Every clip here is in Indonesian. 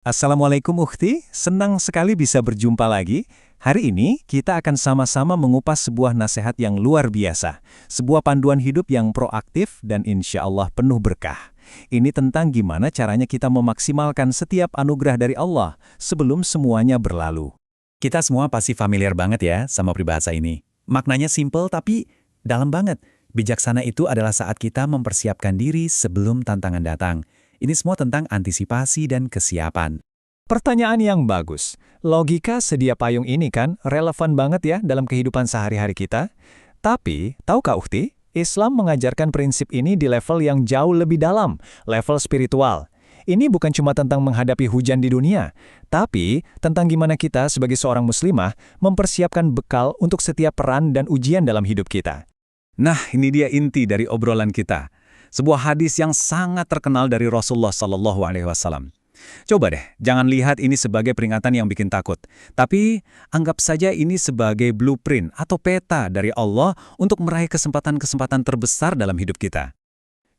Assalamualaikum Ukhti, senang sekali bisa berjumpa lagi. Hari ini kita akan sama-sama mengupas sebuah nasihat yang luar biasa. Sebuah panduan hidup yang proaktif dan insya Allah penuh berkah. Ini tentang gimana caranya kita memaksimalkan setiap anugerah dari Allah sebelum semuanya berlalu. Kita semua pasti familiar banget ya sama peribahasa ini. Maknanya simple tapi dalam banget. Bijaksana itu adalah saat kita mempersiapkan diri sebelum tantangan datang. Ini semua tentang antisipasi dan kesiapan. Pertanyaan yang bagus. Logika sedia payung ini kan relevan banget ya dalam kehidupan sehari-hari kita. Tapi, tahukah Ukhti, Islam mengajarkan prinsip ini di level yang jauh lebih dalam, level spiritual. Ini bukan cuma tentang menghadapi hujan di dunia, tapi tentang gimana kita sebagai seorang muslimah mempersiapkan bekal untuk setiap peran dan ujian dalam hidup kita. Nah, ini dia inti dari obrolan kita. Sebuah hadis yang sangat terkenal dari Rasulullah SAW. Coba deh, jangan lihat ini sebagai peringatan yang bikin takut. Tapi, anggap saja ini sebagai blueprint atau peta dari Allah untuk meraih kesempatan-kesempatan terbesar dalam hidup kita.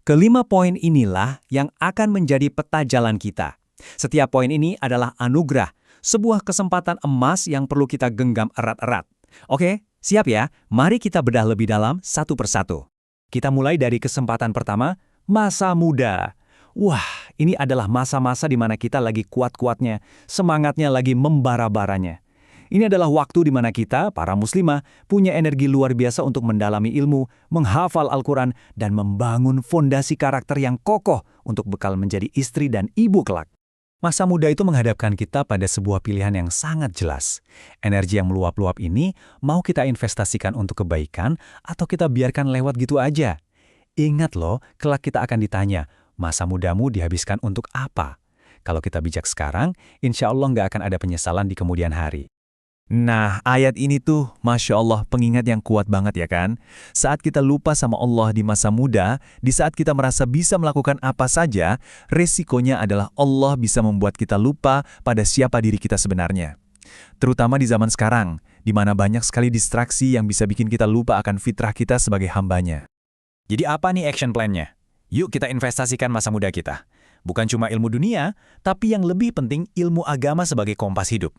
Kelima poin inilah yang akan menjadi peta jalan kita. Setiap poin ini adalah anugerah, sebuah kesempatan emas yang perlu kita genggam erat-erat. Oke, siap ya? Mari kita bedah lebih dalam satu persatu. Kita mulai dari kesempatan pertama, masa muda. Wah, ini adalah masa-masa di mana kita lagi kuat-kuatnya, semangatnya lagi membara-baranya. Ini adalah waktu di mana kita, para muslimah, punya energi luar biasa untuk mendalami ilmu, menghafal Al-Quran, dan membangun fondasi karakter yang kokoh untuk bekal menjadi istri dan ibu kelak. Masa muda itu menghadapkan kita pada sebuah pilihan yang sangat jelas. Energi yang meluap-luap ini mau kita investasikan untuk kebaikan atau kita biarkan lewat gitu aja. Ingat loh, kelak kita akan ditanya, masa mudamu dihabiskan untuk apa? Kalau kita bijak sekarang, insya Allah nggak akan ada penyesalan di kemudian hari. Nah, ayat ini tuh, Masya Allah, pengingat yang kuat banget ya kan? Saat kita lupa sama Allah di masa muda, di saat kita merasa bisa melakukan apa saja, resikonya adalah Allah bisa membuat kita lupa pada siapa diri kita sebenarnya. Terutama di zaman sekarang, di mana banyak sekali distraksi yang bisa bikin kita lupa akan fitrah kita sebagai hambanya. Jadi apa nih action plan-nya? Yuk kita investasikan masa muda kita. Bukan cuma ilmu dunia, tapi yang lebih penting ilmu agama sebagai kompas hidup.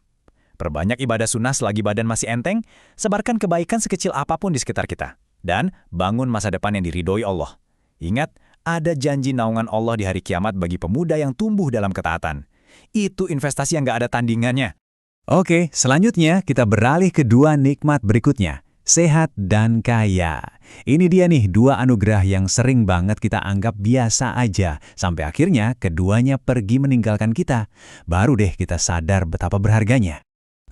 Perbanyak ibadah sunnah selagi badan masih enteng, sebarkan kebaikan sekecil apapun di sekitar kita, dan bangun masa depan yang diridhoi Allah. Ingat, ada janji naungan Allah di hari kiamat bagi pemuda yang tumbuh dalam ketaatan. Itu investasi yang nggak ada tandingannya. Oke, selanjutnya kita beralih ke dua nikmat berikutnya, sehat dan kaya. Ini dia nih dua anugerah yang sering banget kita anggap biasa aja, sampai akhirnya keduanya pergi meninggalkan kita. Baru deh kita sadar betapa berharganya.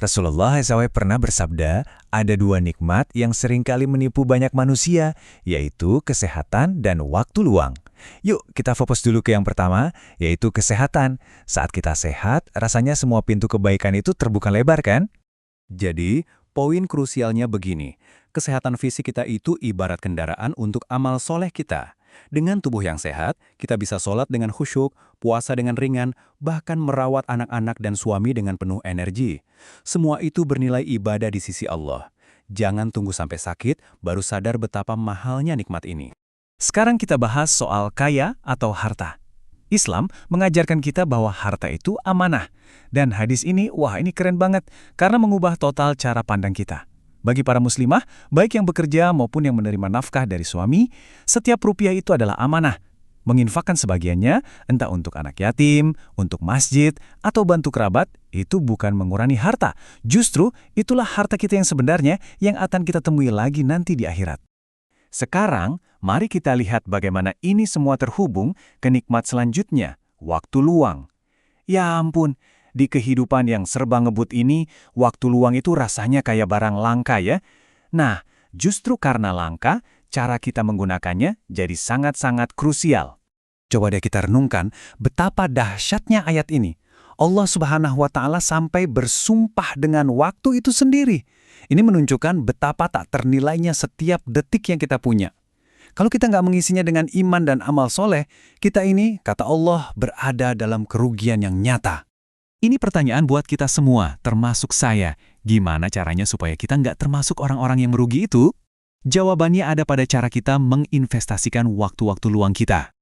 Rasulullah SAW pernah bersabda, ada dua nikmat yang seringkali menipu banyak manusia, yaitu kesehatan dan waktu luang. Yuk, kita fokus dulu ke yang pertama, yaitu kesehatan. Saat kita sehat, rasanya semua pintu kebaikan itu terbuka lebar kan? Jadi, poin krusialnya begini, kesehatan fisik kita itu ibarat kendaraan untuk amal soleh kita. Dengan tubuh yang sehat, kita bisa sholat dengan khusyuk, puasa dengan ringan, bahkan merawat anak-anak dan suami dengan penuh energi. Semua itu bernilai ibadah di sisi Allah. Jangan tunggu sampai sakit, baru sadar betapa mahalnya nikmat ini. Sekarang kita bahas soal kaya atau harta. Islam mengajarkan kita bahwa harta itu amanah. Dan hadis ini, wah ini keren banget, karena mengubah total cara pandang kita. Bagi para muslimah, baik yang bekerja maupun yang menerima nafkah dari suami, setiap rupiah itu adalah amanah. Menginfakkan sebagiannya, entah untuk anak yatim, untuk masjid, atau bantu kerabat, itu bukan mengurangi harta. Justru, itulah harta kita yang sebenarnya yang akan kita temui lagi nanti di akhirat. Sekarang, mari kita lihat bagaimana ini semua terhubung ke nikmat selanjutnya, waktu luang. Ya ampun, di kehidupan yang serba ngebut ini, waktu luang itu rasanya kayak barang langka ya. Nah, justru karena langka, cara kita menggunakannya jadi sangat-sangat krusial. Coba deh kita renungkan betapa dahsyatnya ayat ini. Allah Subhanahu wa Ta'ala sampai bersumpah dengan waktu itu sendiri. Ini menunjukkan betapa tak ternilainya setiap detik yang kita punya. Kalau kita nggak mengisinya dengan iman dan amal soleh, kita ini, kata Allah, berada dalam kerugian yang nyata. Ini pertanyaan buat kita semua, termasuk saya. Gimana caranya supaya kita nggak termasuk orang-orang yang merugi itu? Jawabannya ada pada cara kita menginvestasikan waktu-waktu luang kita.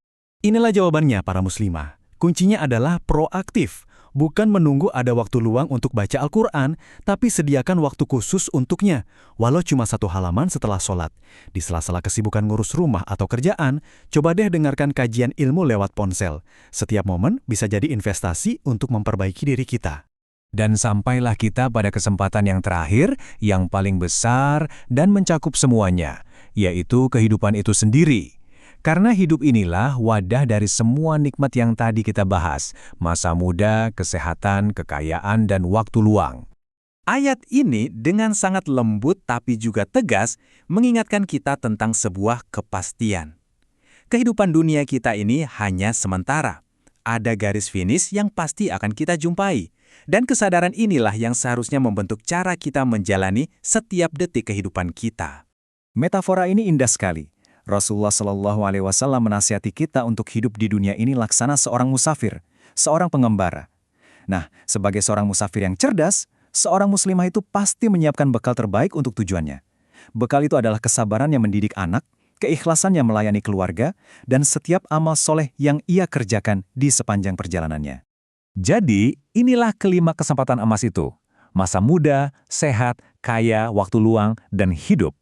Inilah jawabannya para muslimah. Kuncinya adalah proaktif. Bukan menunggu ada waktu luang untuk baca Al-Quran, tapi sediakan waktu khusus untuknya, walau cuma 1 halaman setelah sholat. Di sela-sela kesibukan ngurus rumah atau kerjaan, coba deh dengarkan kajian ilmu lewat ponsel. Setiap momen bisa jadi investasi untuk memperbaiki diri kita. Dan sampailah kita pada kesempatan yang terakhir, yang paling besar dan mencakup semuanya, yaitu kehidupan itu sendiri. Karena hidup inilah wadah dari semua nikmat yang tadi kita bahas, masa muda, kesehatan, kekayaan, dan waktu luang. Ayat ini dengan sangat lembut tapi juga tegas mengingatkan kita tentang sebuah kepastian. Kehidupan dunia kita ini hanya sementara. Ada garis finish yang pasti akan kita jumpai. Dan kesadaran inilah yang seharusnya membentuk cara kita menjalani setiap detik kehidupan kita. Metafora ini indah sekali. Rasulullah Shallallahu Alaihi Wasallam menasihati kita untuk hidup di dunia ini laksana seorang musafir, seorang pengembara. Nah, sebagai seorang musafir yang cerdas, seorang muslimah itu pasti menyiapkan bekal terbaik untuk tujuannya. Bekal itu adalah kesabaran yang mendidik anak, keikhlasan yang melayani keluarga, dan setiap amal soleh yang ia kerjakan di sepanjang perjalanannya. Jadi, inilah kelima kesempatan emas itu. Masa muda, sehat, kaya, waktu luang, dan hidup.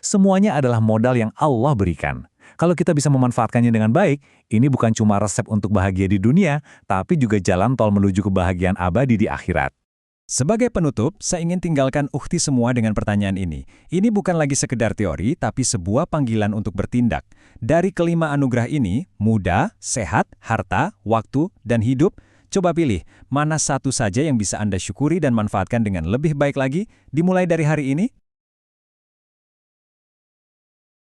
Semuanya adalah modal yang Allah berikan. Kalau kita bisa memanfaatkannya dengan baik, ini bukan cuma resep untuk bahagia di dunia, tapi juga jalan tol menuju kebahagiaan abadi di akhirat. Sebagai penutup, saya ingin tinggalkan ukhti semua dengan pertanyaan ini. Ini bukan lagi sekedar teori, tapi sebuah panggilan untuk bertindak. Dari kelima anugerah ini, muda, sehat, harta, waktu, dan hidup, coba pilih mana satu saja yang bisa Anda syukuri dan manfaatkan dengan lebih baik lagi, dimulai dari hari ini.